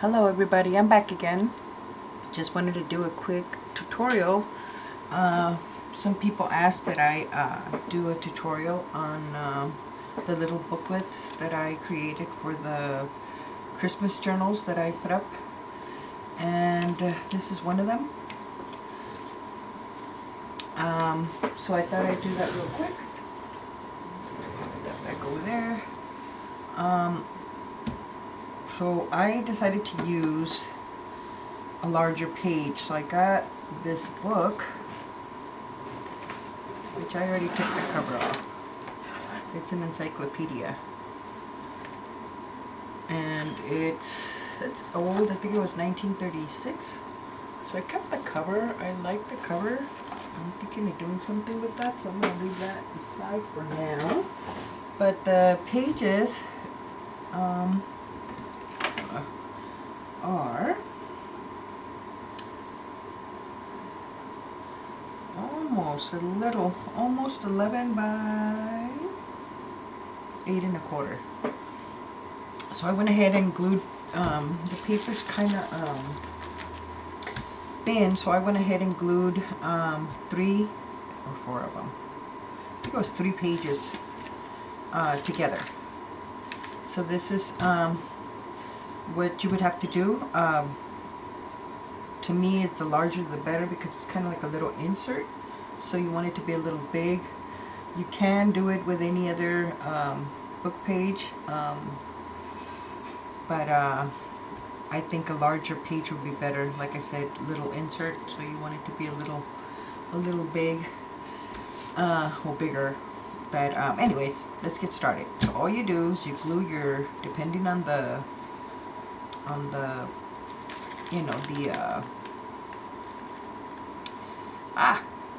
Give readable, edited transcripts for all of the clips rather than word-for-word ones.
Hello everybody, I'm back again. Just wanted to do a quick tutorial. Some people asked that I do a tutorial on the little booklets that I created for the Christmas journals that I put up. And this is one of them. So I thought I'd do that real quick. Put that back over there. So I decided to use a larger page. So I got this book, which I already took the cover off. It's an encyclopedia. And it's old. I think it was 1936. So I kept the cover. I like the cover. I'm thinking of doing something with that, so I'm going to leave that aside for now. But the pages are almost 11 by 8 1/4. So I went ahead and glued, the paper's kind of thin, so I went ahead and glued 3 or 4 of them. I think it was 3 pages together. So this is what you would have to do. To me, it's the larger the better because it's kind of like a little insert. So you want it to be a little big. You can do it with any other book page, but I think a larger page would be better. Like I said, little insert. So you want it to be a little big, or bigger. But anyways, let's get started. So all you do is you glue your, depending on the you know,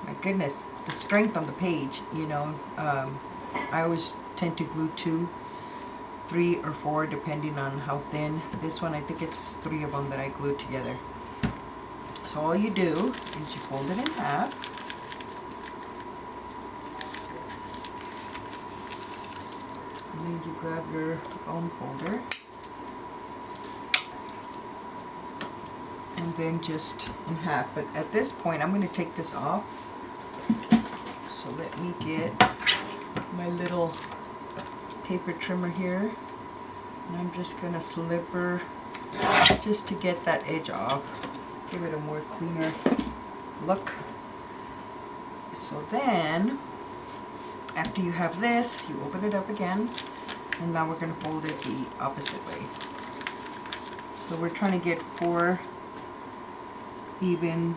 my goodness, the strength on the page, you know, I always tend to glue 2, 3 or 4 depending on how thin. This one, I think it's 3 of them that I glued together. So all you do is you fold it in half. And then you grab your bone folder. And then just in half. But at this point, I'm going to take this off. So let me get my little paper trimmer here. And I'm just going to slipper just to get that edge off. Give it a more cleaner look. So then, after you have this, you open it up again. And now we're going to fold it the opposite way. So we're trying to get 4 even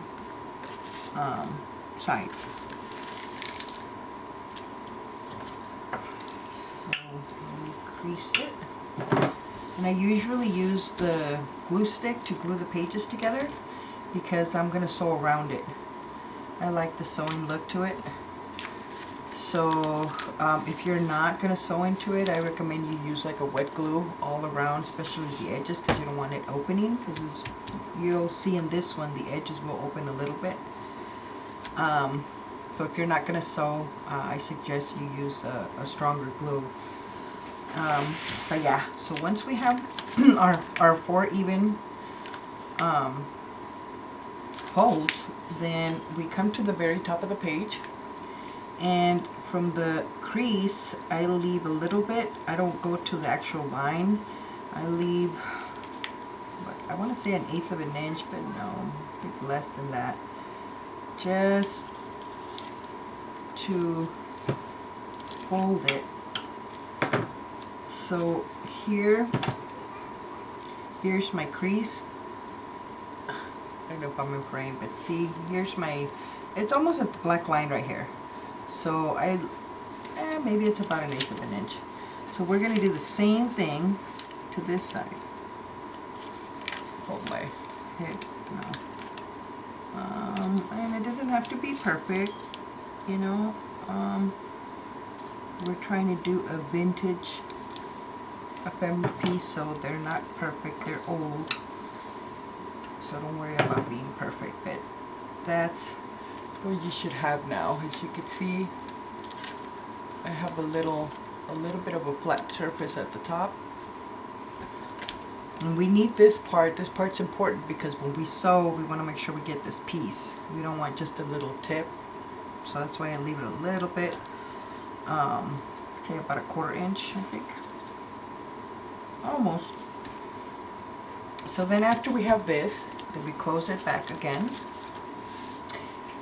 sides. So we crease it, and I usually use the glue stick to glue the pages together because I'm going to sew around it. I like the sewing look to it. So if you're not going to sew into it, I recommend you use like a wet glue all around, especially the edges, because you don't want it opening, because you'll see in this one the edges will open a little bit. So if you're not going to sew, I suggest you use a stronger glue. But yeah, so once we have our 4 even folds, then we come to the very top of the page. And from the crease, I leave a little bit. I don't go to the actual line. I leave, I want to say 1/8 of an inch, but no, I think less than that. Just to fold it. So here's my crease. I don't know if I'm in frame, but see, here's my, it's almost a black line right here. So maybe it's about 1/8 of an inch. So we're going to do the same thing to this side. Hold my head now. And it doesn't have to be perfect, you know. We're trying to do a vintage ephemera piece, so they're not perfect. They're old. So don't worry about being perfect. But that's what you should have now. As you can see, I have a little bit of a flat surface at the top. And we need this part. This part's important because when we sew, we want to make sure we get this piece. We don't want just a little tip. So that's why I leave it a little bit. Okay, about a 1/4 inch, I think. Almost. So then after we have this, then we close it back again.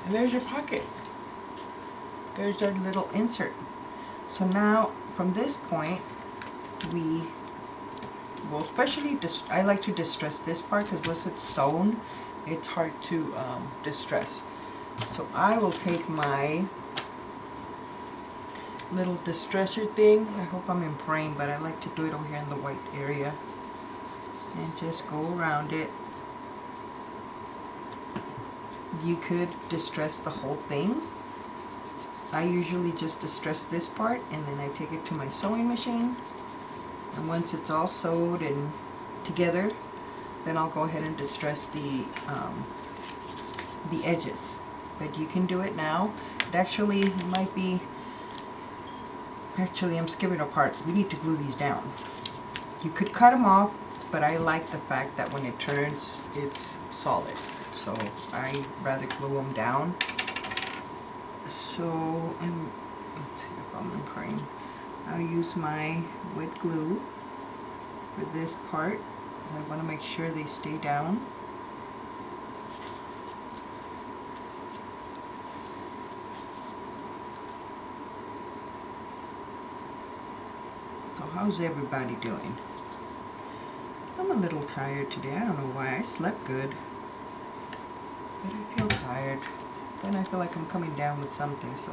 And there's your pocket. There's our little insert. So now, from this point, we will especially, I like to distress this part because once it's sewn, it's hard to distress. So I will take my little distresser thing. I hope I'm in frame, but I like to do it over here in the white area. And just go around it. You could distress the whole thing. I usually just distress this part and then I take it to my sewing machine. And once it's all sewed and together, then I'll go ahead and distress the edges. But you can do it now. It actually might be, actually I'm skipping a part. We need to glue these down. You could cut them off, but I like the fact that when it turns, it's solid. So I rather glue them down. So let's see if I'm in frame. I'll use my wet glue for this part because I want to make sure they stay down. So how's everybody doing? I'm a little tired today. I don't know why. I slept good, but I feel tired. Then I feel like I'm coming down with something, so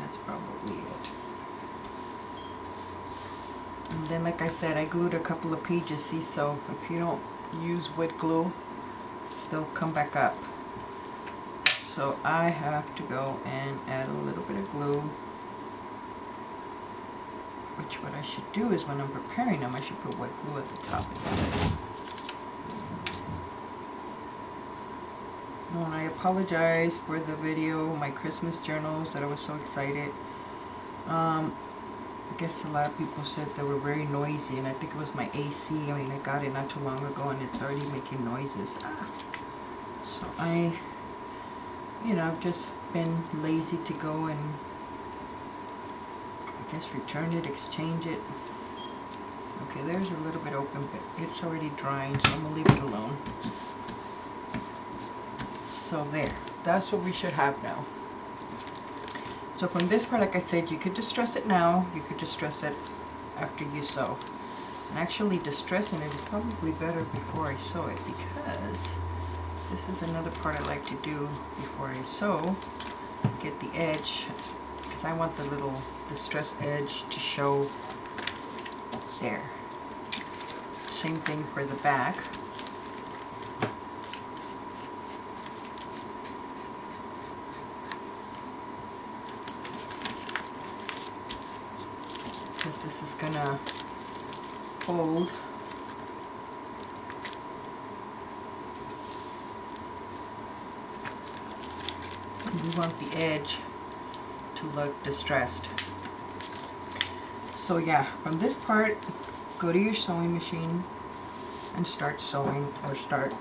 that's probably it. And then, like I said, I glued a couple of pages, see, so if you don't use wet glue, they'll come back up. So I have to go and add a little bit of glue, which what I should do is when I'm preparing them, I should put wet glue at the top instead. And I apologize for the video, my Christmas journals, that I was so excited. I guess a lot of people said they were very noisy, and I think it was my AC. I mean, I got it not too long ago, and it's already making noises. So I've just been lazy to go and, I guess, return it, exchange it. Okay, there's a little bit open, but it's already drying, so I'm going to leave it alone. So there, that's what we should have now. So from this part, like I said, you could distress it now, you could distress it after you sew. And actually distressing it is probably better before I sew it, because this is another part I like to do before I sew. Get the edge, because I want the little distress edge to show there. Same thing for the back. This is gonna fold. And we want the edge to look distressed. So yeah, from this part, go to your sewing machine and start sewing, or start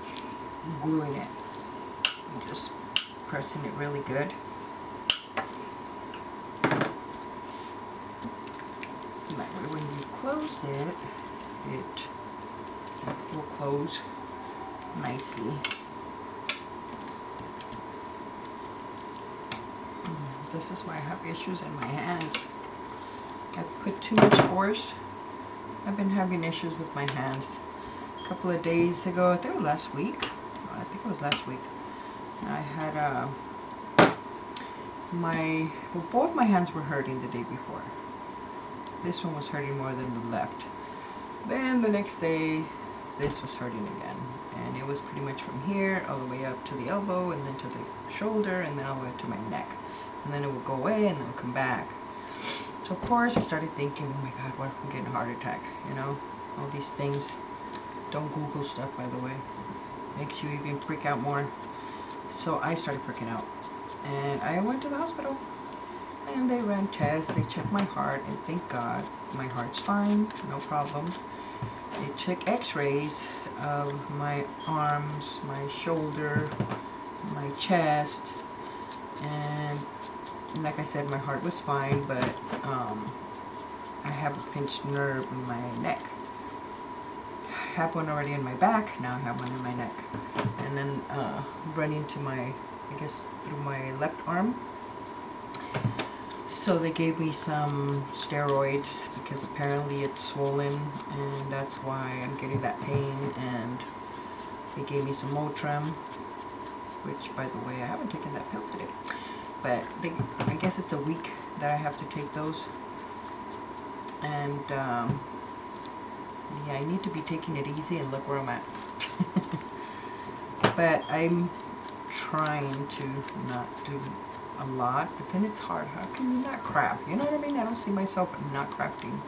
gluing it. And just pressing it really good. That way when you close it, it will close nicely. This is why I have issues in my hands. I put too much force. I've been having issues with my hands. A couple of days ago, I think it was last week. I had both my hands were hurting the day before. This one was hurting more than the left. Then the next day, this was hurting again. And it was pretty much from here all the way up to the elbow, and then to the shoulder, and then all the way to my neck. And then it would go away, and then it would come back. So of course I started thinking, oh my God, what if I'm getting a heart attack? You know, all these things. Don't Google stuff, by the way. Makes you even freak out more. So I started freaking out. And I went to the hospital. And they ran tests, they checked my heart, and thank God my heart's fine, no problems. they took x-rays of my arms, my shoulder, my chest, and like I said, my heart was fine, but I have a pinched nerve in my neck. I have one already in my back, now I have one in my neck. And then running to my, I guess through my left arm. So they gave me some steroids because apparently it's swollen, and that's why I'm getting that pain. And they gave me some Motrin, which, by the way, I haven't taken that pill today. But I guess it's a week that I have to take those. And yeah, I need to be taking it easy, and look where I'm at. But I'm trying to not do a lot, but then it's hard. How can you not craft? You know what I mean? I don't see myself not crafting.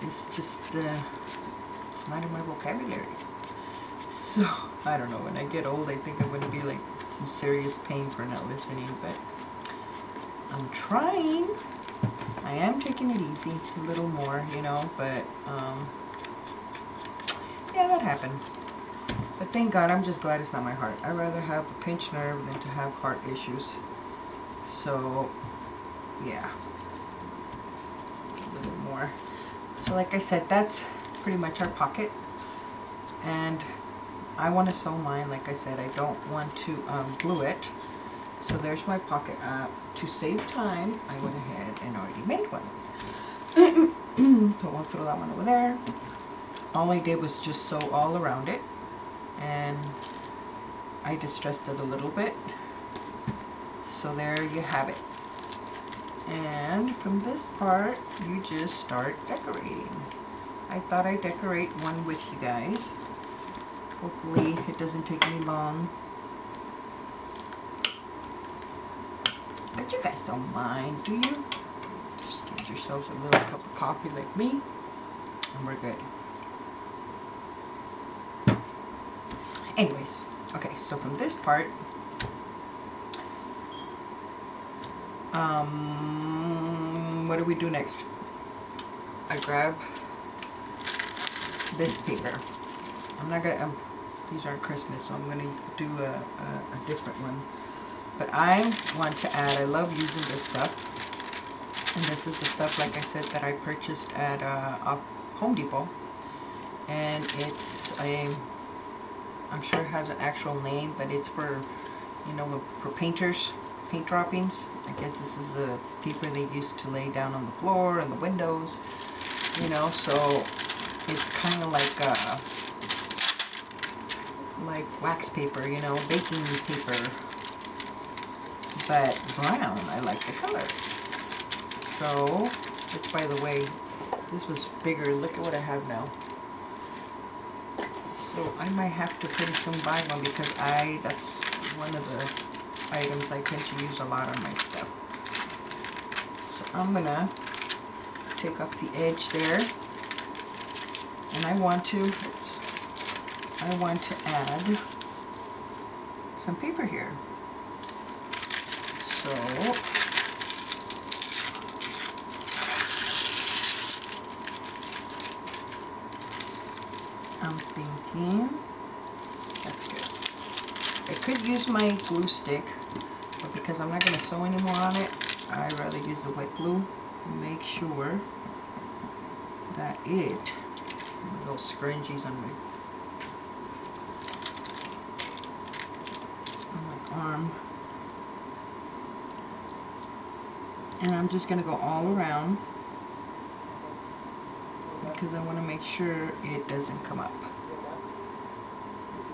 It's just, it's not in my vocabulary. So, I don't know. When I get old, I think I'm going to be like in serious pain for not listening, but I'm trying. I am taking it easy, a little more, you know, but, yeah, that happened. But thank God, I'm just glad it's not my heart. I'd rather have a pinched nerve than to have heart issues. So, yeah, a little more. So like I said, that's pretty much our pocket. And I want to sew mine. Like I said, I don't want to glue it. So there's my pocket. To save time, I went ahead and already made one. So we'll throw that one over there. All I did was just sew all around it. And I distressed it a little bit. So there you have it. And from this part, you just start decorating. I thought I'd decorate one with you guys. Hopefully it doesn't take me long. But you guys don't mind, do you? Just get yourselves a little cup of coffee like me, and we're good. Anyways, okay, so from this part, what do we do next? I grab this paper. I'm not gonna, these aren't Christmas, so I'm gonna do a different one. But I want to add, I love using this stuff. And this is the stuff, like I said, that I purchased at Home Depot. And it's I'm sure it has an actual name, but it's for, you know, for painters, paint droppings. I guess this is the paper they used to lay down on the floor and the windows, you know, so it's kind of like wax paper, you know, baking paper, but brown. I like the color. So, which, by the way, this was bigger. Look at what I have now. So I might have to pretty soon buy one, because that's one of the items I tend to use a lot on my stuff. So I'm gonna take off the edge there, and I want to add some paper here. So I'm thinking that's good. I could use my glue stick, but because I'm not going to sew anymore on it, I'd rather use the wet glue. Make sure that little scrunchies on my arm. And I'm just going to go all around, because I want to make sure it doesn't come up.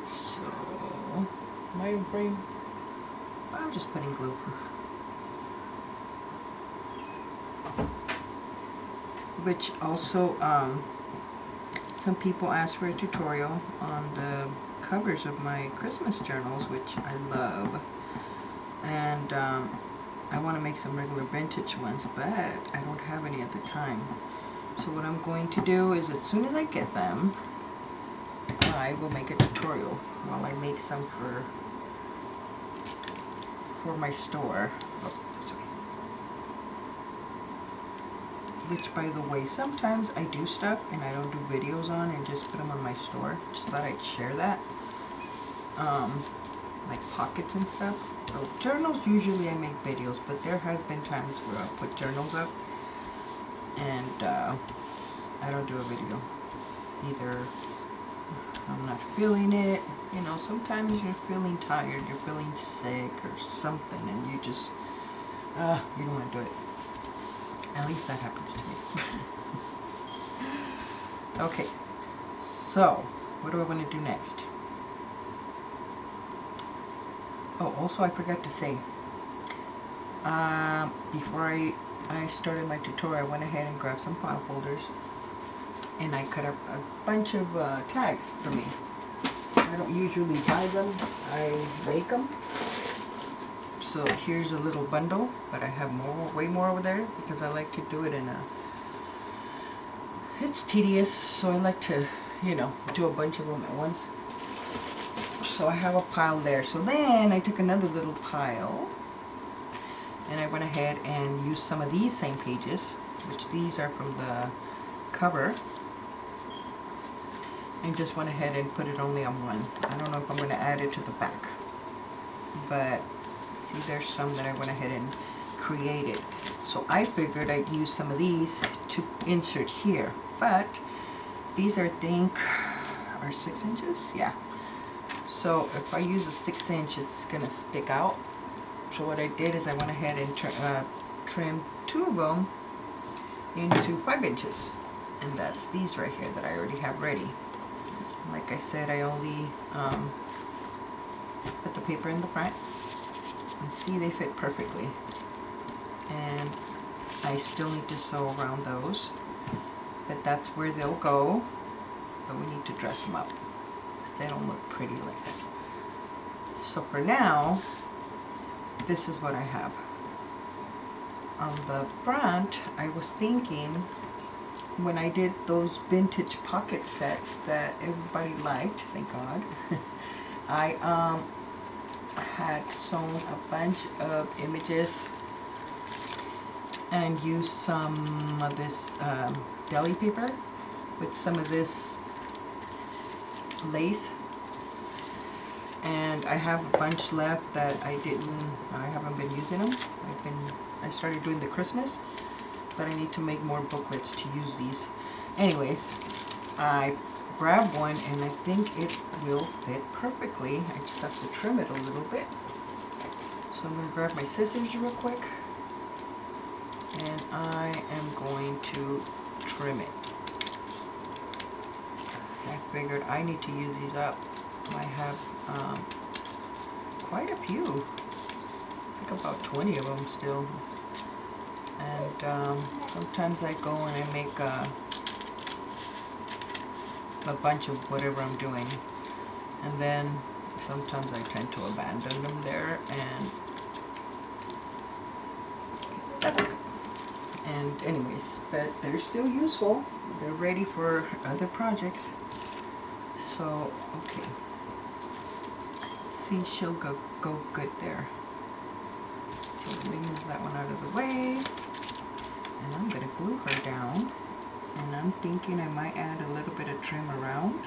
So, my brain, I'm just putting glue. Which also, some people ask for a tutorial on the covers of my Christmas journals, which I love. And I want to make some regular vintage ones, but I don't have any at the time. So what I'm going to do is, as soon as I get them, I will make a tutorial while I make some for my store. Oh, this way. which by the way, sometimes I do stuff and I don't do videos on and just put them on my store. Just thought I'd share that. Like pockets and stuff. So journals, usually I make videos, but there has been times where I put journals up and I don't do a video. Either I'm not feeling it, you know, sometimes you're feeling tired, you're feeling sick or something, and you just, you don't want to do it. At least that happens to me. Okay, so what do I want to do next? Oh, also I forgot to say, before I started my tutorial, I went ahead and grabbed some file folders and I cut up a bunch of tags for me. I don't usually buy them, I make them. So here's a little bundle, but I have more, way more over there because I like to do it in a, it's tedious, so I like to, you know, do a bunch of them at once. So I have a pile there. So then I took another little pile and I went ahead and used some of these same pages, which these are from the cover, and just went ahead and put it only on one. I don't know if I'm going to add it to the back, but see, there's some that I went ahead and created. So I figured I'd use some of these to insert here, but these are, I think, are 6 inches? Yeah. So if I use a 6-inch, it's going to stick out. So what I did is I went ahead and trimmed 2 of them into 5 inches. And that's these right here that I already have ready. Like I said, I only put the paper in the front. And see, they fit perfectly. And I still need to sew around those. But that's where they'll go. But we need to dress them up. They don't look pretty like that. So for now, this is what I have. On the front, I was thinking, when I did those vintage pocket sets that everybody liked, thank God, I had sewn a bunch of images and used some of this deli paper with some of this lace, and I have a bunch left that I haven't been using them. I started doing the Christmas, but I need to make more booklets to use these. Anyways, I grabbed one and I think it will fit perfectly. I just have to trim it a little bit. So I'm going to grab my scissors real quick and I am going to trim it. I figured I need to use these up. I have quite a few. I think about 20 of them still. And sometimes I go and I make a bunch of whatever I'm doing. And then sometimes I tend to abandon them there and anyways, but they're still useful. They're ready for other projects. So, okay. See, she'll go good there. So let me move that one out of the way. And I'm going to glue her down. And I'm thinking I might add a little bit of trim around.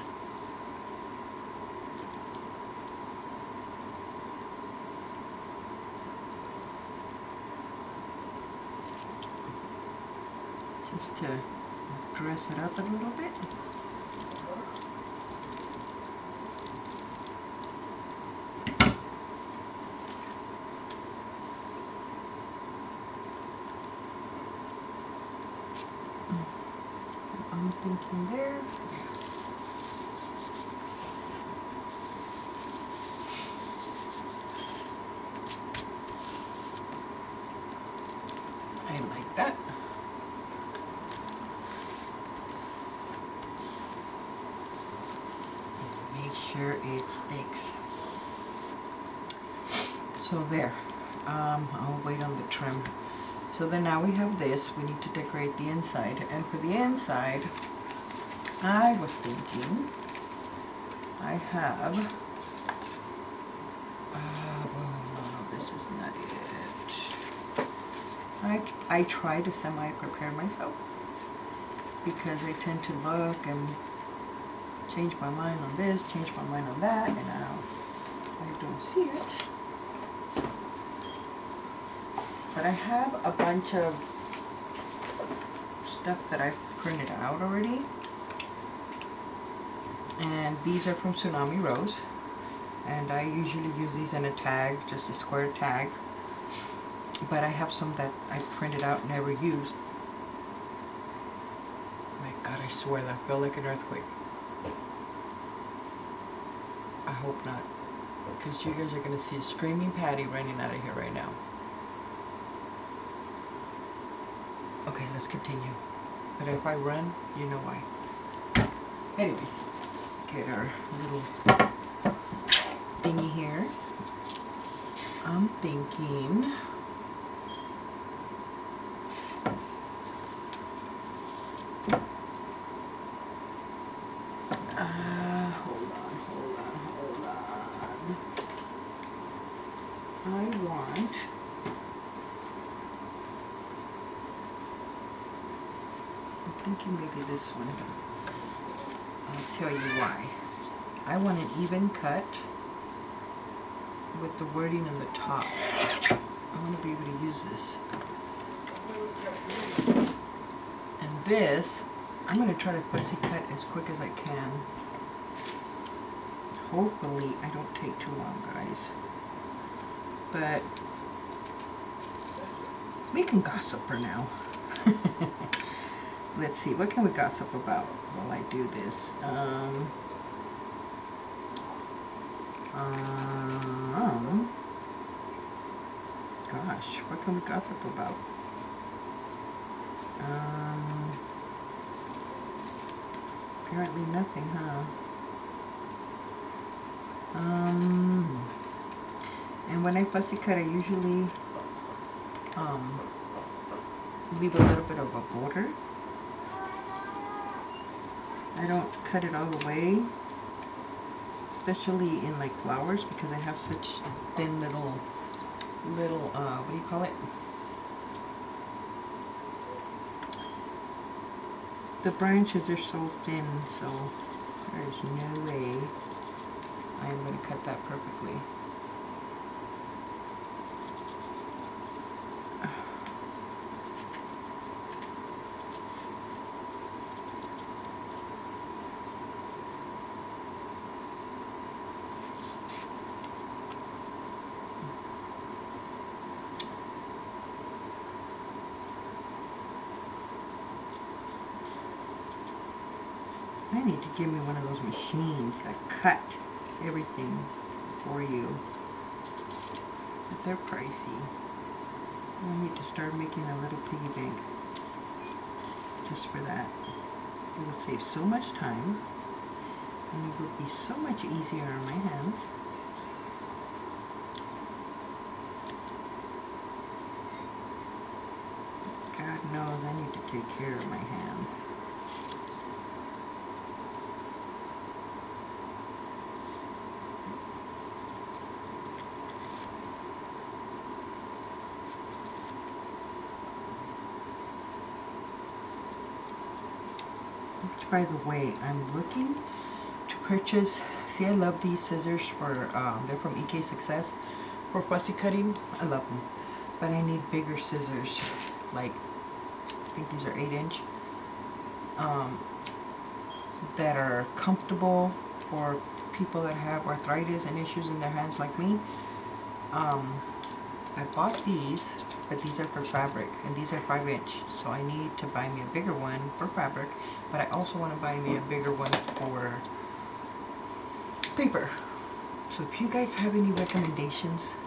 Just to dress it up a little bit. I'm thinking there. I like that. Make sure it sticks. So there. I'll wait on the trim. So then now we have this. We need to decorate the inside. And for the inside, I was thinking I have, no, this is not it. I try to semi-prepare myself. because I tend to look and change my mind on this, change my mind on that, and I don't see it. But I have a bunch of stuff that I've printed out already. And these are from Tsunami Rose. And I usually use these in a tag, just a square tag. But I have some that I printed out and never used. My God, I swear that felt like an earthquake. I hope not. Because you guys are going to see a screaming Patty running out of here right now. Okay, let's continue. But if I run, you know why. Anyways, get our little thingy here. I'm thinking... I'm thinking maybe this one. I'll tell you why. I want an even cut with the wording on the top. I want to be able to use this. And this, I'm going to try to fussy cut as quick as I can. Hopefully I don't take too long, guys. But we can gossip for now. Let's see, what can we gossip about while I do this? Gosh, what can we gossip about? Apparently nothing, huh? And when I fussy cut, I usually leave a little bit of a border. I don't cut it all the way, especially in like flowers, because I have such thin little what do you call it? The branches are so thin, so there's no way I'm going to cut that perfectly. I need to give me one of those machines that cut everything for you. But they're pricey. I need to start making a little piggy bank just for that. It would save so much time and it would be so much easier on my hands. God knows I need to take care of my hands. By the way, I'm looking to purchase, see, I love these scissors for, they're from EK Success for fussy cutting. I love them. But I need bigger scissors, like, I think these are 8-inch, that are comfortable for people that have arthritis and issues in their hands like me. I bought these, but these are for fabric, and these are 5-inch, so I need to buy me a bigger one for fabric, but I also want to buy me a bigger one for paper. So if you guys have any recommendations,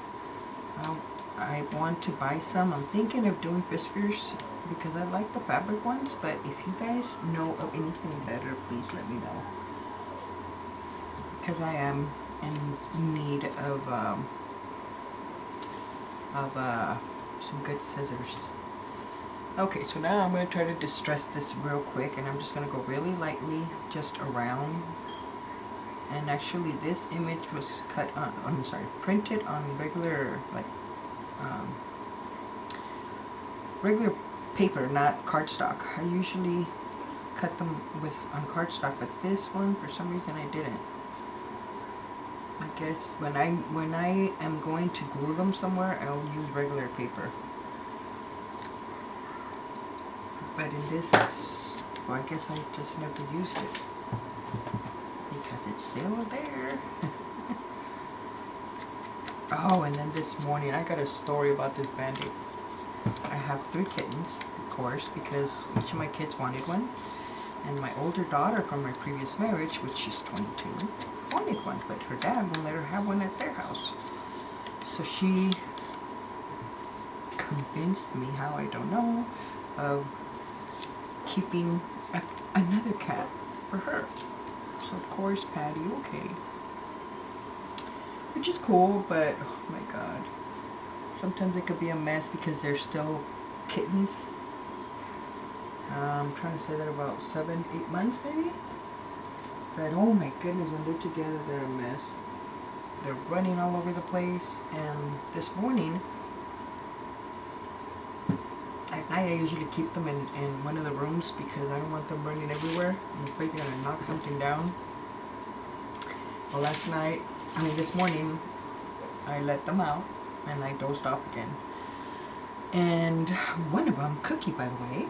I want to buy some. I'm thinking of doing whiskers because I like the fabric ones, but if you guys know of anything better, please let me know, because I am in need of some good scissors. Okay, so now I'm going to try to distress this real quick, and I'm just going to go really lightly just around. And actually this image was cut on, I'm sorry, printed on regular, like, regular paper, not cardstock. I usually cut them on cardstock, but this one for some reason I didn't. I guess when I am going to glue them somewhere, I'll use regular paper. But in this, well, I guess I just never used it because it's still there. Oh, and then this morning I got a story about this Band-Aid. I have 3 kittens, of course, because each of my kids wanted one. And my older daughter from my previous marriage, which she's 22, wanted one, but her dad won't let her have one at their house. So she convinced me, how I don't know, of keeping another cat for her. So of course Patty, okay. Which is cool, but oh my god. Sometimes it could be a mess because they're still kittens. I'm trying to say that about 7-8 months maybe. But oh my goodness, when they're together, they're a mess. They're running all over the place. And this morning, at night I usually keep them in one of the rooms because I don't want them running everywhere. I'm afraid they're going to knock something down. Well, this morning, I let them out and I dozed off again. And one of them, Cookie by the way,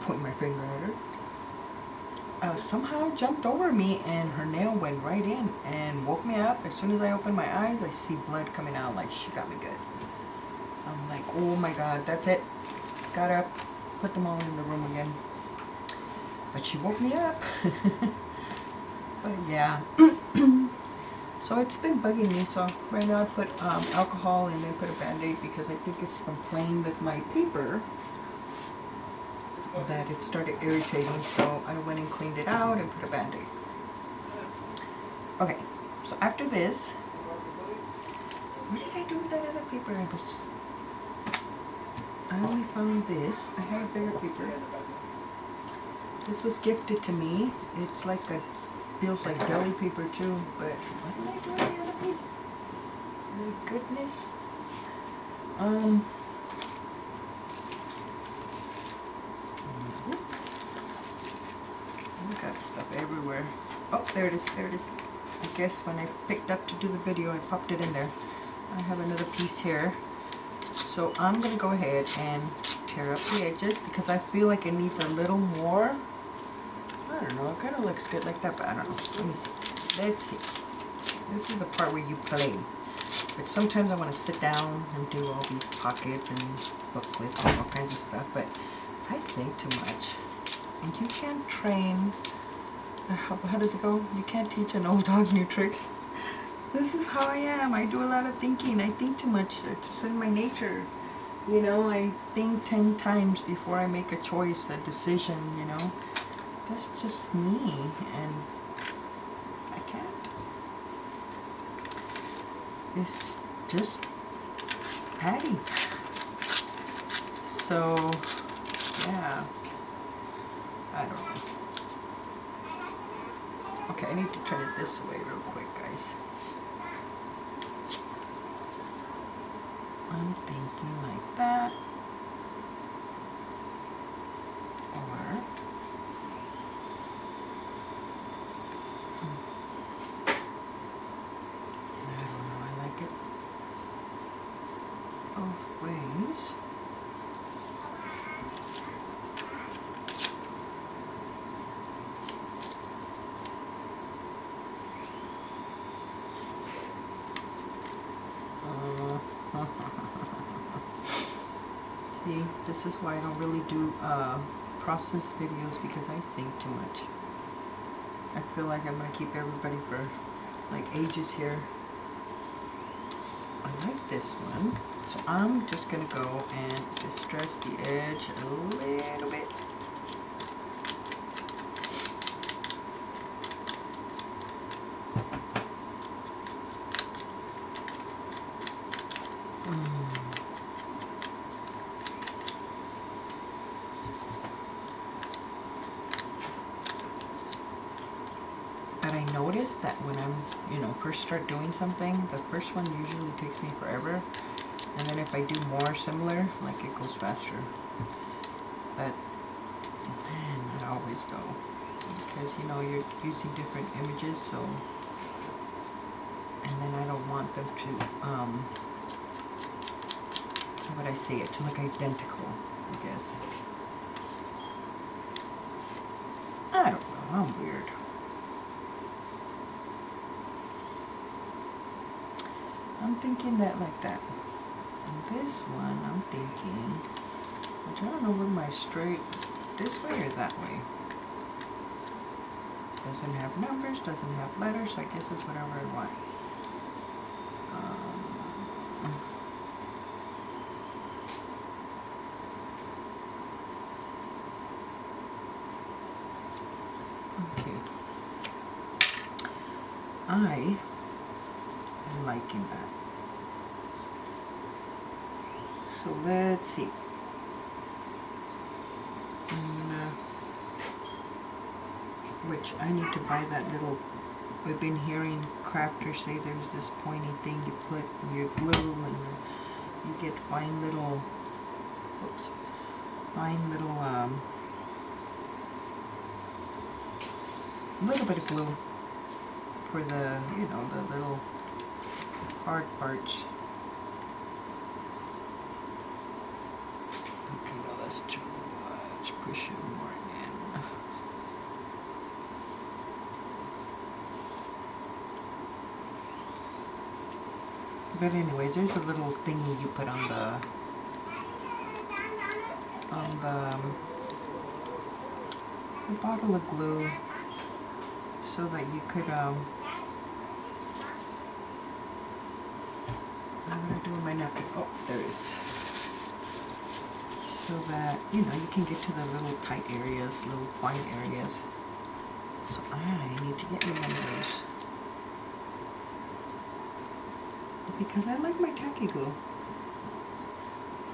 point my finger at her, somehow jumped over me and her nail went right in and woke me up. As soon as I opened my eyes, I see blood coming out, like she got me good. I'm like, oh my god, that's it. Got up, put them all in the room again. But she woke me up. But yeah. So it's been bugging me. So right now I put alcohol and then put a Band-Aid because I think it's from playing with my paper that it started irritating. So I went and cleaned it out and put a Band-Aid. Okay, so after this, what did I do with that other paper? I only found this. I have a bigger paper. This was gifted to me. It's like feels like deli paper too, but what did I do with the other piece? My goodness. I got stuff everywhere. Oh, there it is, there it is. I guess when I picked up to do the video, I popped it in there. I have another piece here. So I'm going to go ahead and tear up the edges because I feel like it needs a little more. I don't know, it kind of looks good like that, but I don't know. Let me see. Let's see. This is the part where you play. But sometimes I want to sit down and do all these pockets and booklets and all kinds of stuff, but I think too much. And you can't train, how does it go? You can't teach an old dog new tricks. This is how I am. I do a lot of thinking. I think too much. It's in my nature. You know, I think 10 times before I make a choice, a decision, you know. That's just me, and I can't. It's just Patty. So, yeah. I don't know. Okay, I need to turn it this way real quick, guys. I'm thinking like that. Or I don't know, I like it both ways. See, this is why I don't really do process videos, because I think too much. I feel like I'm going to keep everybody for like ages here. I like this one. So I'm just going to go and distress the edge a little bit. But I noticed that when I'm, first start doing something, the first one usually takes me forever. And then if I do more similar, like it goes faster. But, man, I always though, because you know you're using different images, so, and then I don't want them to, how would I say it, to look identical, I guess. I don't know, I'm weird. I'm thinking that like that. And this one, I'm thinking, which I don't know where my straight, this way or that way. Doesn't have numbers, doesn't have letters, so I guess it's whatever I want. Okay. I am liking that. So let's see. Which I need to buy that little, we've been hearing crafters say there's this pointy thing you put in your glue and you get fine little, oops, fine little, little bit of glue for the, you know, the little hard parts. Okay, no, that's too much. Push it more again. But anyway, there's a little thingy you put on the bottle of glue so that you could how do I do with my napkin? Oh, there it is. So that, you know, you can get to the little tight areas, little fine areas. So I need to get me one of those. Because I like my tacky glue.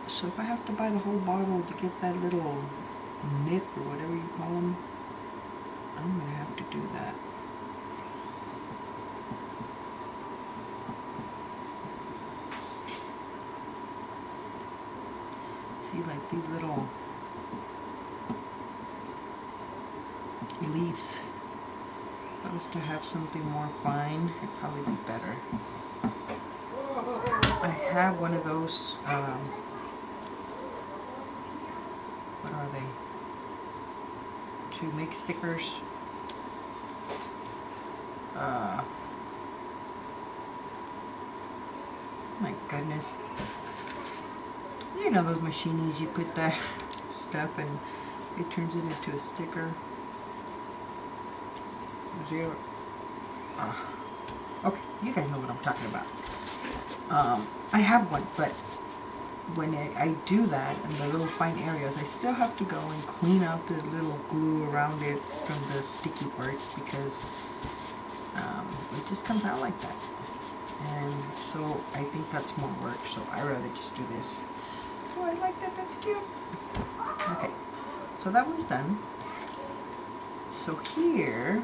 So if I have to buy the whole bottle to get that little nip or whatever you call them, I'm going to have to do that. See, like these little leaves. If I was to have something more fine, it'd probably be better. I have one of those, what are they? To make stickers. My goodness. You know those machines, you put that stuff and it turns it into a sticker. Zero. Okay, you guys know what I'm talking about. I have one, but when I do that in the little fine areas, I still have to go and clean out the little glue around it from the sticky parts because it just comes out like that. And so I think that's more work, so I'd rather just do this. Oh, I like that, that's cute. Okay, so that one's done. So here,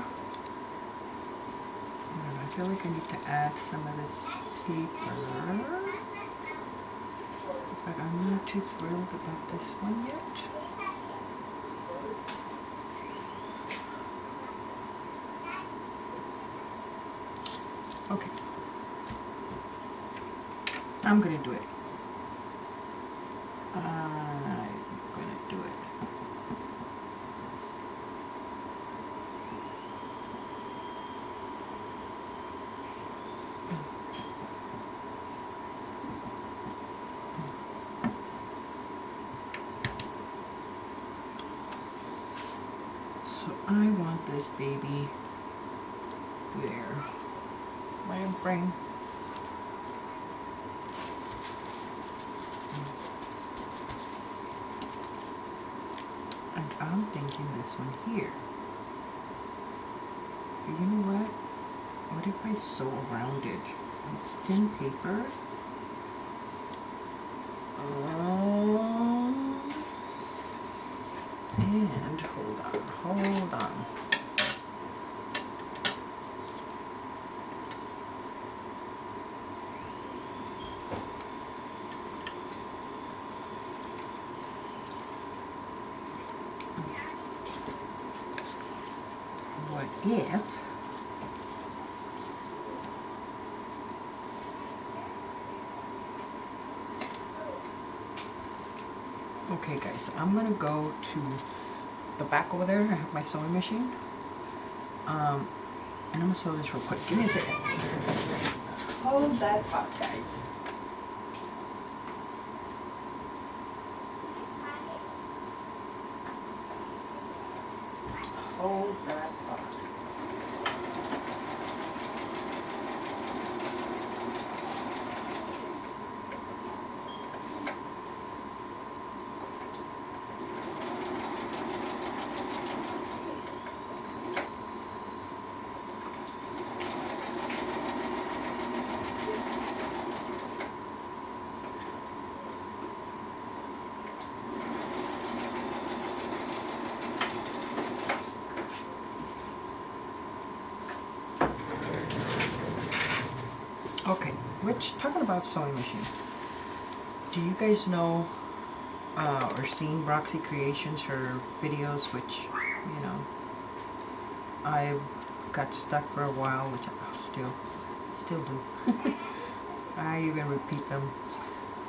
I feel like I need to add some of this paper, but I'm not too thrilled about this one yet. Okay, I'm gonna do it. I'm gonna do it. So I want this baby there. My own frame. And I'm thinking this one here. But you know what? What if I sew around it? It's thin paper. And hold on. if okay guys, I'm gonna go to the back over there. I have my sewing machine. And I'm gonna sew this real quick. Give me a second. Hold that thought, guys. Hold that thought. Okay, talking about sewing machines, do you guys know or seen Roxy Creations, her videos, which, you know, I got stuck for a while, which I still do. I even repeat them.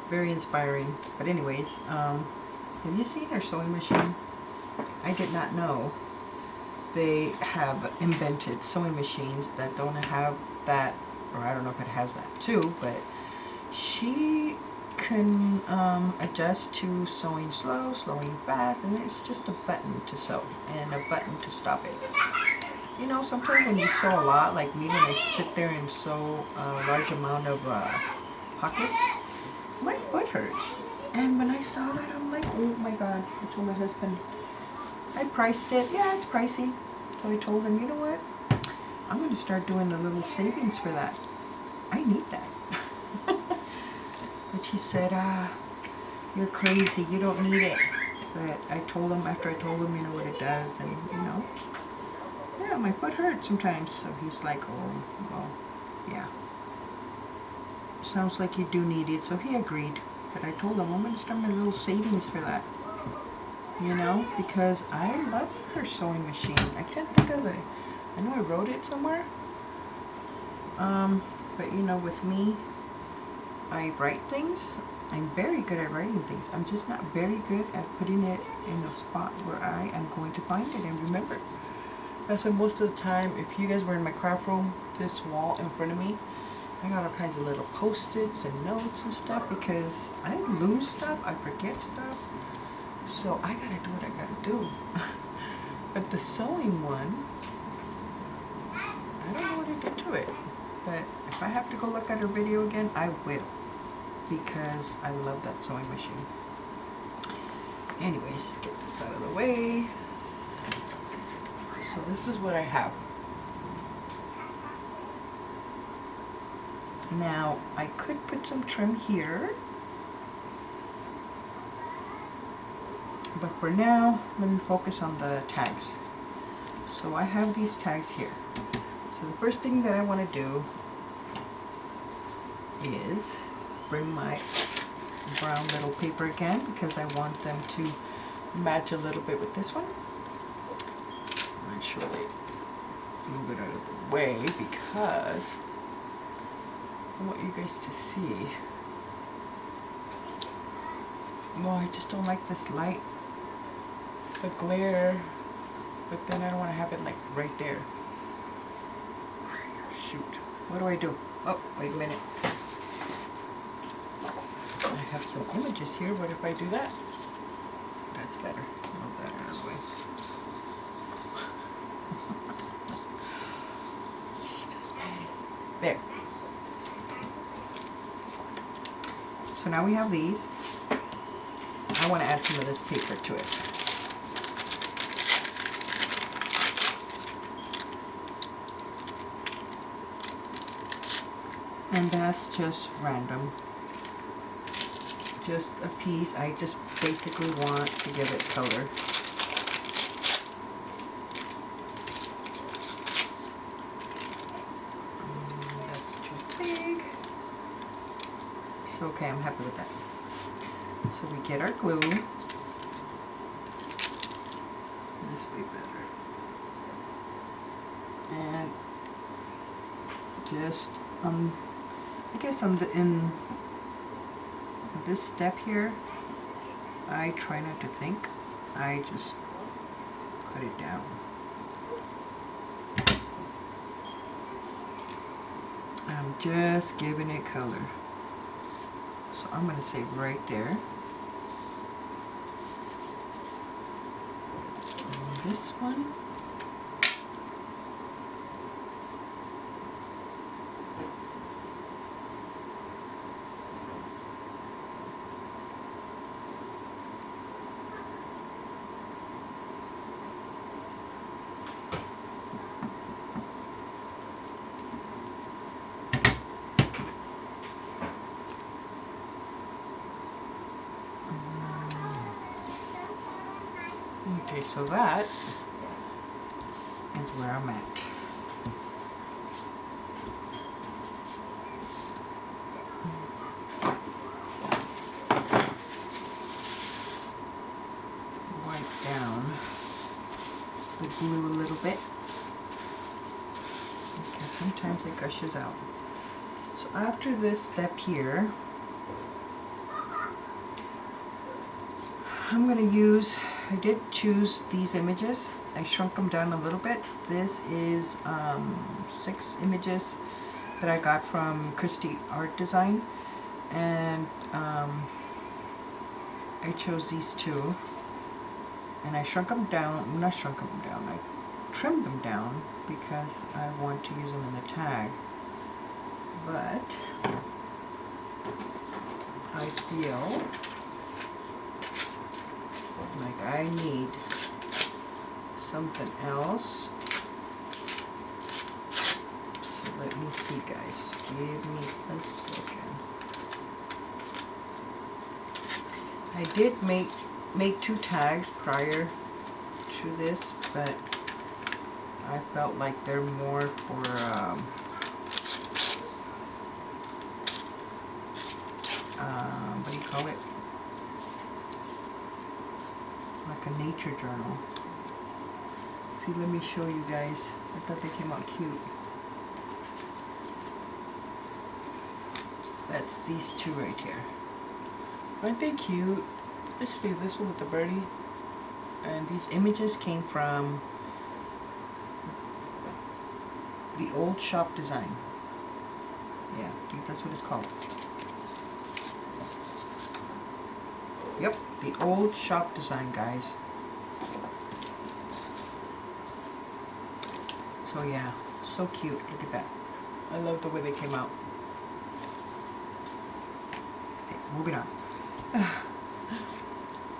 Very inspiring. But anyways, have you seen her sewing machine? I did not know they have invented sewing machines that don't have that, or I don't know if it has that too, but she can adjust to sewing slow, sewing fast, and it's just a button to sew and a button to stop it. You know, sometimes when you sew a lot, like me, when I sit there and sew a large amount of pockets, my foot hurts. And when I saw that, I'm like, oh my God. I told my husband, I priced it. Yeah, it's pricey. So I told him, you know what? I'm going to start doing a little savings for that. I need that. But he said, you're crazy. You don't need it. But I told him, after I told him, you know, what it does. And, you know, yeah, my foot hurts sometimes. So he's like, oh, well, yeah. Sounds like you do need it. So he agreed. But I told him, I'm going to start my little savings for that. You know, because I love her sewing machine. I can't think of it. I know I wrote it somewhere. But you know, with me, I write things. I'm very good at writing things. I'm just not very good at putting it in a spot where I am going to find it and remember it. That's why most of the time, if you guys were in my craft room, this wall in front of me, I got all kinds of little post-its and notes and stuff because I lose stuff, I forget stuff. So I gotta do what I gotta do. But the sewing one, I don't know what I did to it. But if I have to go look at her video again, I will. Because I love that sewing machine. Anyways, get this out of the way. So this is what I have. Now, I could put some trim here. But for now, let me focus on the tags. So I have these tags here. So the first thing that I want to do is bring my brown little paper again because I want them to match a little bit with this one. Actually, move it out of the way because I want you guys to see. Well, I just don't like this light, the glare, but then I don't want to have it like right there. Shoot, what do I do? Oh, wait a minute. I have some images here. What if I do that? That's better. Move that out of the way. Jesus, Patty. There. So now we have these. I want to add some of this paper to it. And that's just random. Just a piece. I just basically want to give it color. That's too big. So okay, I'm happy with that. So we get our glue. This way better. And just I guess in this step here, I try not to think. I just put it down. I'm just giving it color. So I'm going to say right there. And this one. Okay, so that is where I'm at. Wipe down the glue a little bit because sometimes it gushes out. So after this step here, I'm going to use, I did choose these images. I shrunk them down a little bit. This is 6 images that I got from Christie Art Design, and I chose these 2, and I shrunk them down, not shrunk them down, I trimmed them down because I want to use them in the tag, but I feel like I need something else. So let me see, guys. Give me a second. I did make 2 tags prior to this, but I felt like they're more for what do you call it? Like a nature journal. See, let me show you guys. I thought they came out cute. That's these 2 right here. Aren't they cute? Especially this one with the birdie. And these images came from the Old Shop Design. Yeah, I think that's what it's called. Yep, the Old Shop Design, guys. So yeah, so cute. Look at that. I love the way they came out. Okay, moving on.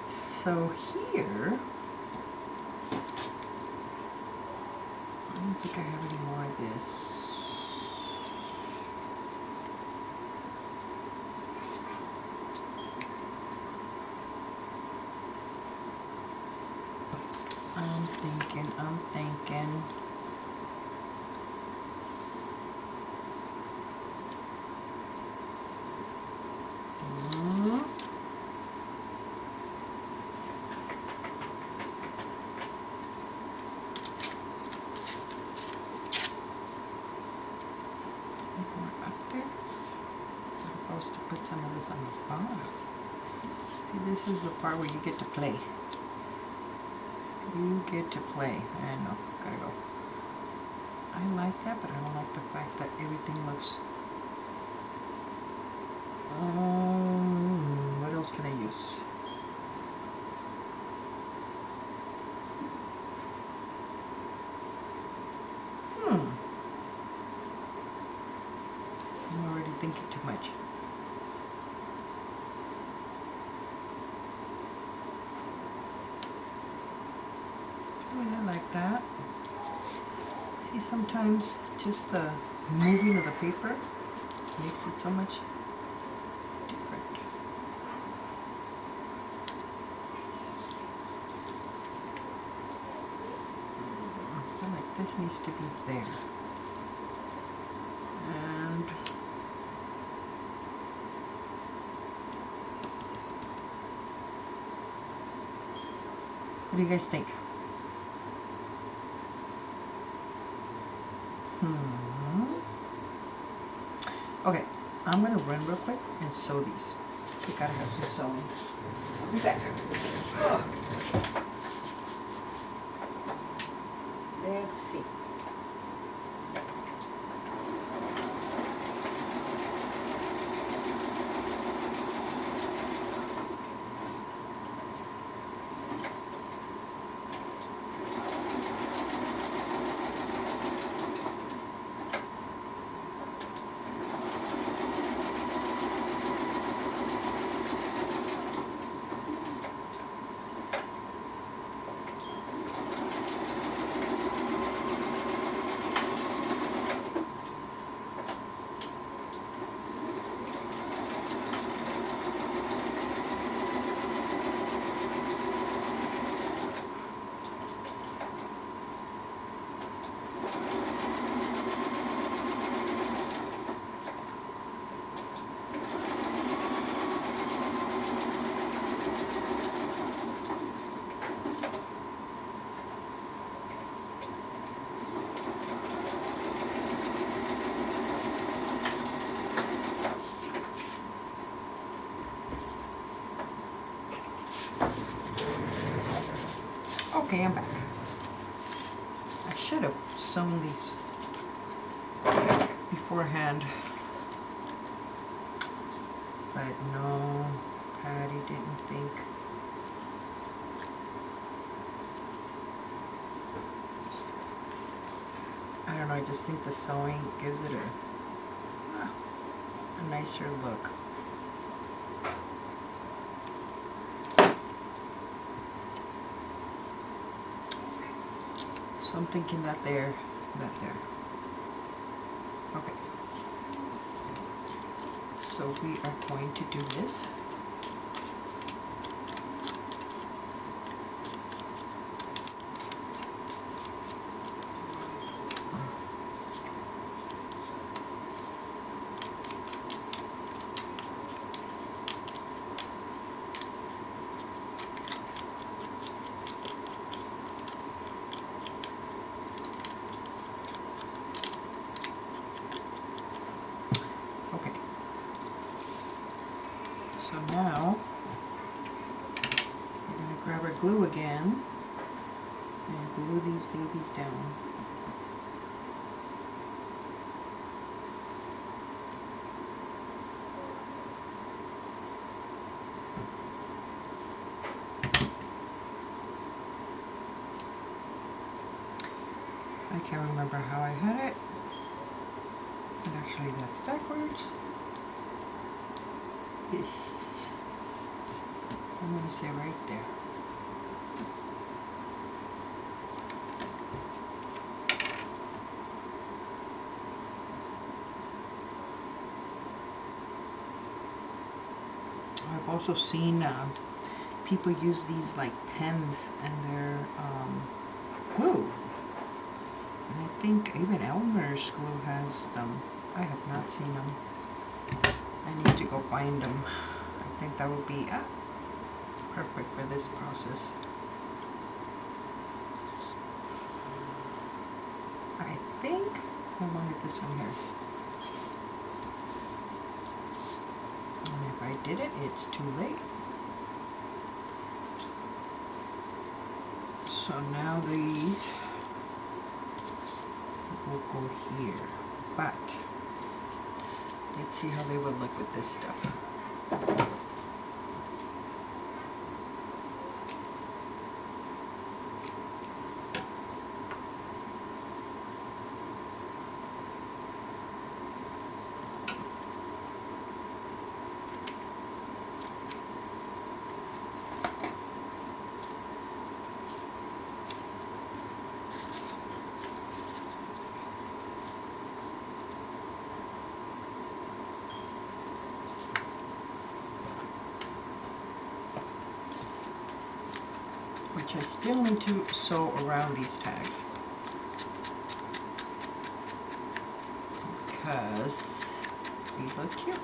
So here, I don't think I have any more of this. I'm thinking. Put some of this on the bottom. See, this is the part where you get to play. You get to play. I know, gotta go. I like that, but I don't like the fact that everything looks... what else can I use? I'm already thinking too much. I like that. See, sometimes just the moving of the paper makes it so much different. I feel like this needs to be there. And what do you guys think? Okay, I'm gonna run real quick and sew these. We gotta have some sewing. Be back. Oh. Let's see. Okay, I'm back. I should have sewn these beforehand, but no, Patty didn't think. I don't know, I just think the sewing gives it a nicer look. So I'm thinking that there, that there. Okay. So we are going to do this. Okay. So now we're going to grab our glue again and glue these babies down. I can't remember how I had it. And actually that's backwards. Yes. I'm going to say right there. I've also seen people use these like pens and their glue. And I think even Elmer's glue has them. I have not seen them. I need to go find them. I think that would be perfect for this process. I think I wanted this one here. And if I did it, it's too late. So now these will go here. But let's see how they will look with this stuff. Which I still need to sew around these tags because they look cute.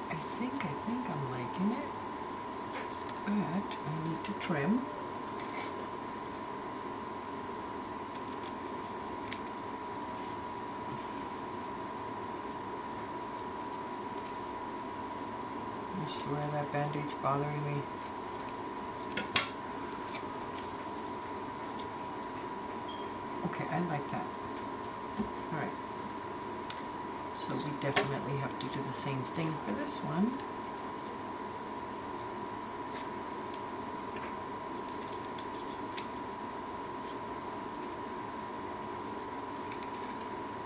I think I'm liking it. trim. I swear that band-aid's bothering me. Okay, I like that. Alright. So we definitely have to do the same thing for this one.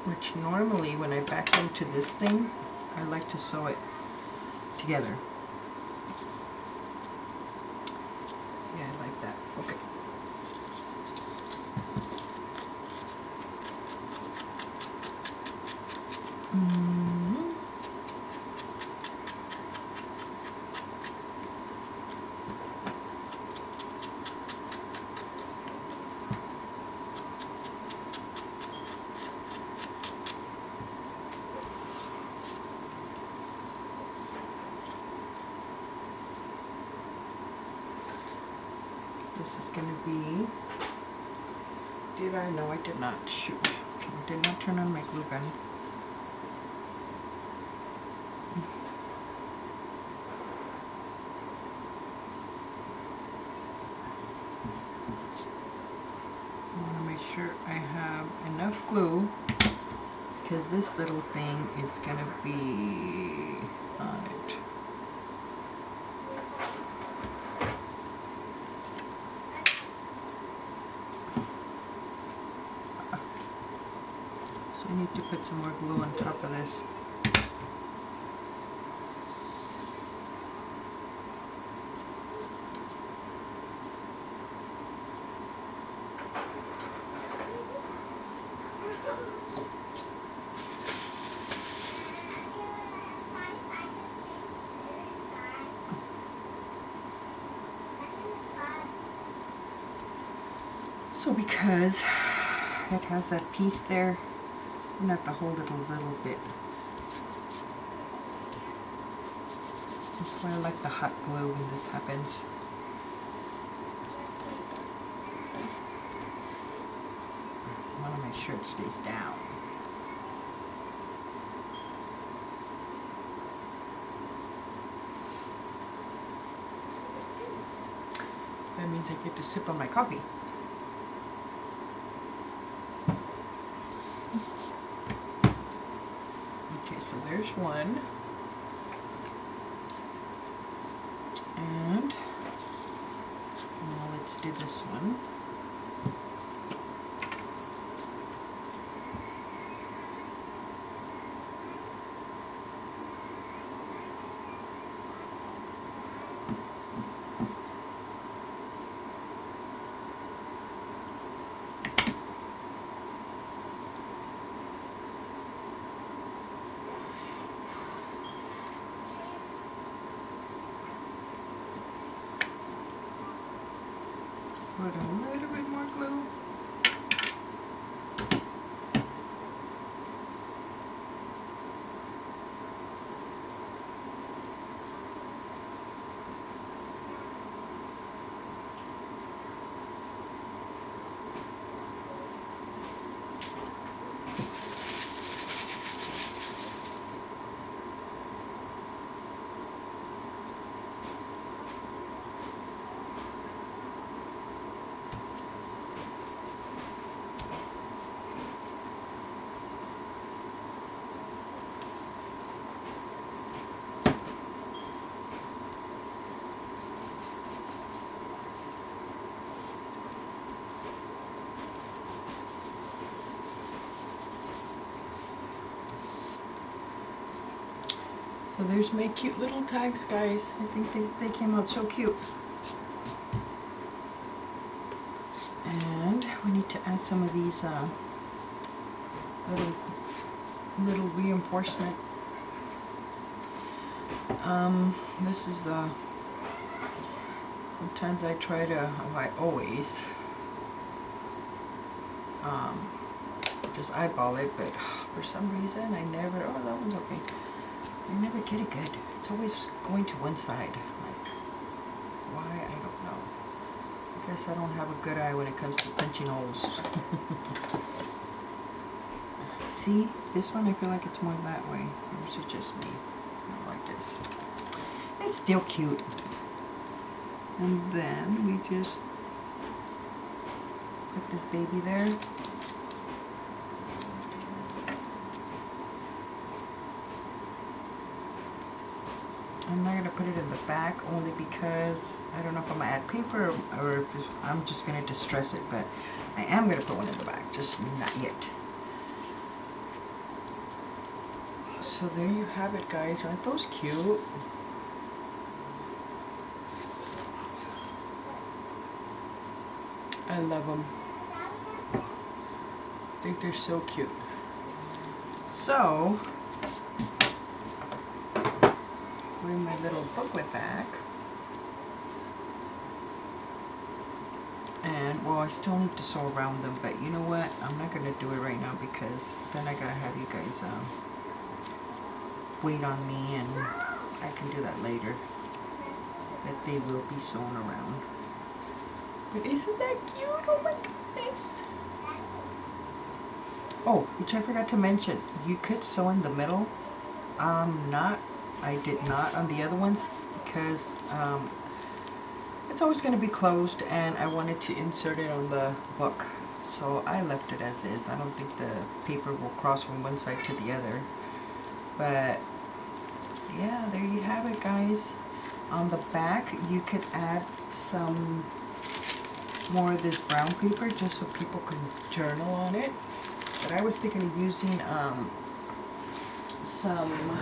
Which normally when I back into this thing, I like to sew it together. Yeah, I like that. Okay. This is going to be, did I? No, I did not. Shoot. I did not turn on my glue gun. I want to make sure I have enough glue because this little thing, it's going to be on it. So I need to put some more glue on top of this. So because it has that piece there, I'm going to have to hold it a little bit. That's why I like the hot glue when this happens. I want to make sure it stays down. That means I get to sip on my coffee. Okay, so there's one. And now let's do this one. Put a little bit more glue. So there's my cute little tags, guys. I think they came out so cute. And we need to add some of these little reinforcement. This is the, sometimes I try to, oh, I always just eyeball it, but for some reason I never, oh, that one's okay. I never get it good. It's always going to one side. Like, why? I don't know. Guess I don't have a good eye when it comes to punching holes. See, this one I feel like it's more that way. Or is it just me? Not like this. It's still cute. And then we just put this baby there. I'm not going to put it in the back only because I don't know if I'm going to add paper or if I'm just going to distress it, but I am going to put one in the back, just not yet. So there you have it, guys. Aren't those cute? I love them. I think they're so cute. So, putting my little booklet back. And, well, I still need to sew around them, but you know what? I'm not going to do it right now because then I got to have you guys wait on me, and I can do that later. But they will be sewn around. But isn't that cute? Oh my goodness. Oh, which I forgot to mention. You could sew in the middle. I did not on the other ones because it's always going to be closed and I wanted to insert it on the book. So I left it as is. I don't think the paper will cross from one side to the other. But yeah, there you have it, guys. On the back, you could add some more of this brown paper just so people can journal on it. But I was thinking of using some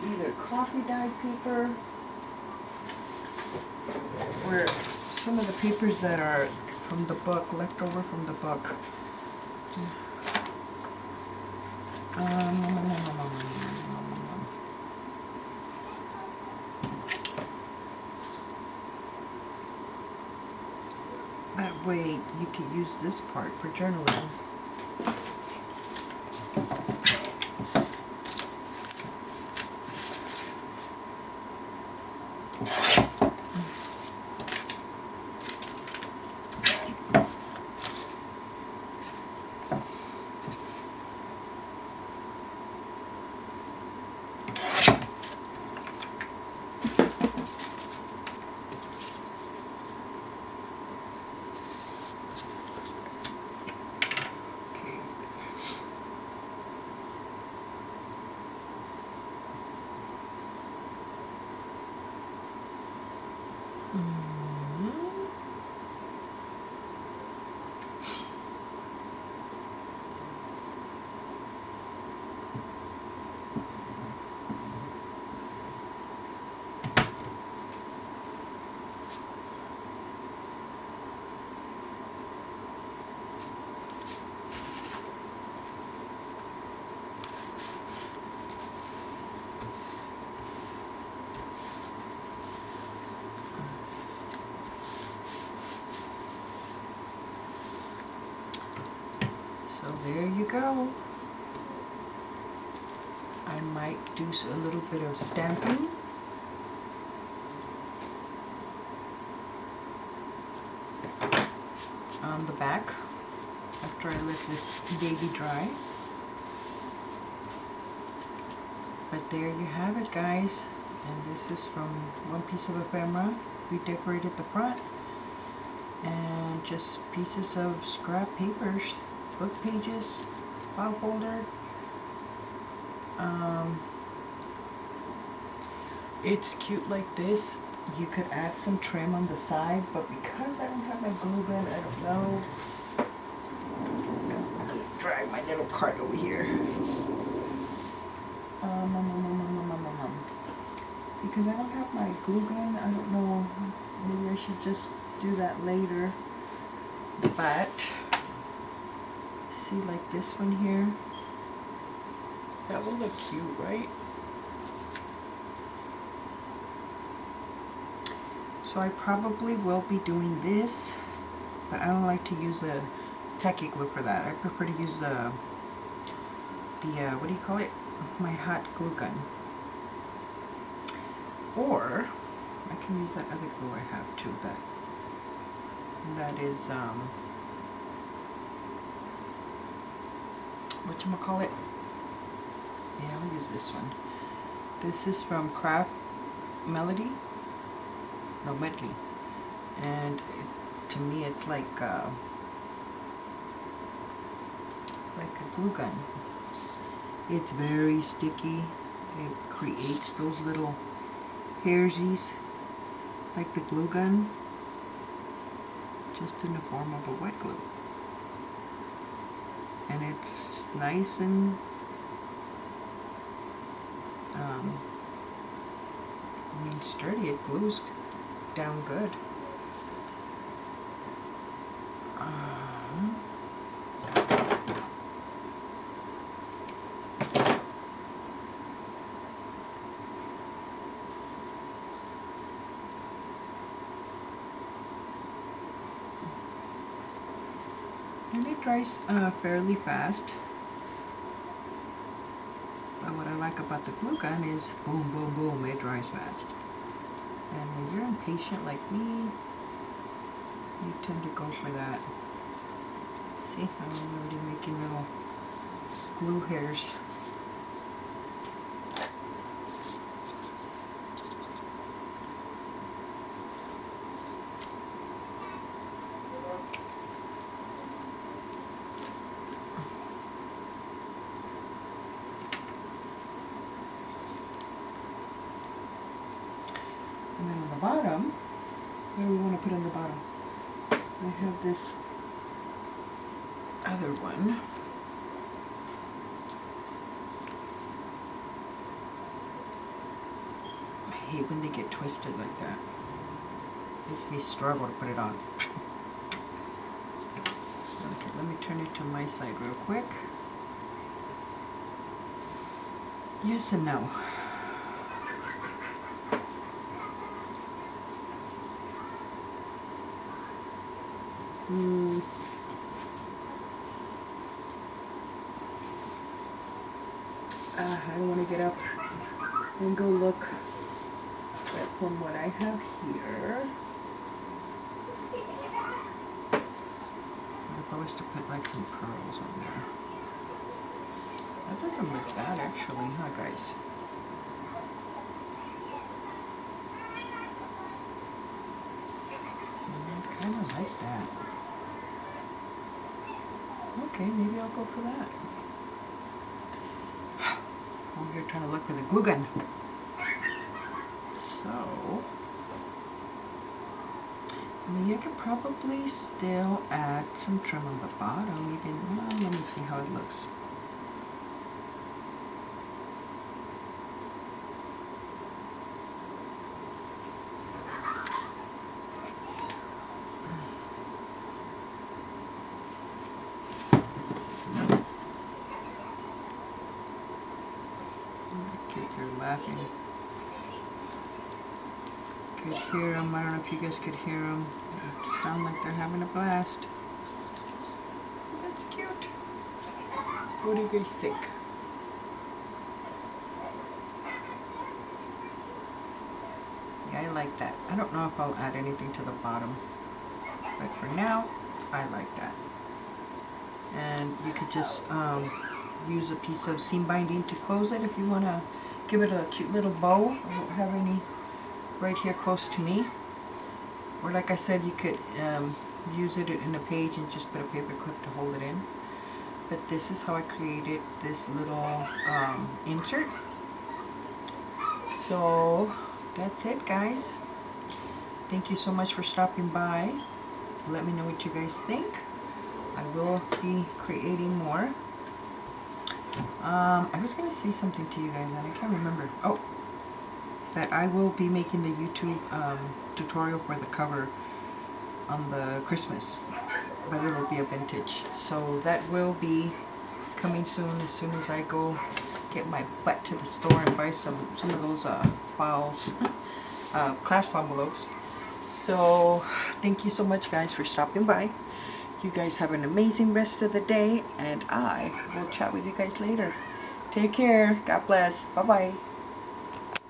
either coffee dyed paper or some of the papers that are from the book, left over from the book. That way you can use this part for journaling. So there you go. I might do a little bit of stamping. On the back after I let this baby dry. But there you have it, guys. And this is from One Piece of Ephemera. We decorated the front. And just pieces of scrap papers, book pages, file folder. It's cute like this. You could add some trim on the side, but because I don't have my glue gun, I don't know. Let me drag my little cart over here. Because I don't have my glue gun, I don't know. Maybe I should just do that later. But see, like this one here, that will look cute, right? So I probably will be doing this, but I don't like to use a tacky glue for that. I prefer to use the what do you call it? My hot glue gun. Or I can use that other glue I have too, that that is whatchamacallit? Yeah, I'll use this one. This is from Craft Medley, and to me it's like a glue gun. It's very sticky. It creates those little hairsies like the glue gun, just in the form of a wet glue. And it's nice and sturdy. It glues down good. And it dries fairly fast. But what I like about the glue gun is boom, boom, boom, it dries fast. And when you're impatient like me, you tend to go for that. See, I'm already making little glue hairs. And then on the bottom, what do we want to put on the bottom? I have this other one. I hate when they get twisted like that. Makes me struggle to put it on. Okay, let me turn it to my side real quick. Yes and no. I don't want to get up and go look, but from what I have here, if I was to put like some pearls on there, that doesn't look bad actually, huh guys? I kind of like that. Okay, maybe I'll go for that. I'm here trying to look for the glue gun. So, I mean, I could probably still add some trim on the bottom, even, well, let me see how it looks. Kids are laughing. Could hear them. I don't know if you guys could hear them. They sound like they're having a blast. That's cute. What do you guys think? Yeah, I like that. I don't know if I'll add anything to the bottom, but for now, I like that. And you could just use a piece of seam binding to close it if you want to give it a cute little bow. I don't have any right here close to me. Or like I said, you could use it in a page and just put a paper clip to hold it in. But this is how I created this little insert. So that's it, guys. Thank you so much for stopping by. Let me know what you guys think. I will be creating more. I was going to say something to you guys and I can't remember. Oh, that I will be making the YouTube tutorial for the cover on the Christmas, but it'll be a vintage. So that will be coming soon as I go get my butt to the store and buy some of those files, clasp envelopes. So thank you so much, guys, for stopping by. You guys have an amazing rest of the day, and I will chat with you guys later. Take care. God bless. Bye-bye.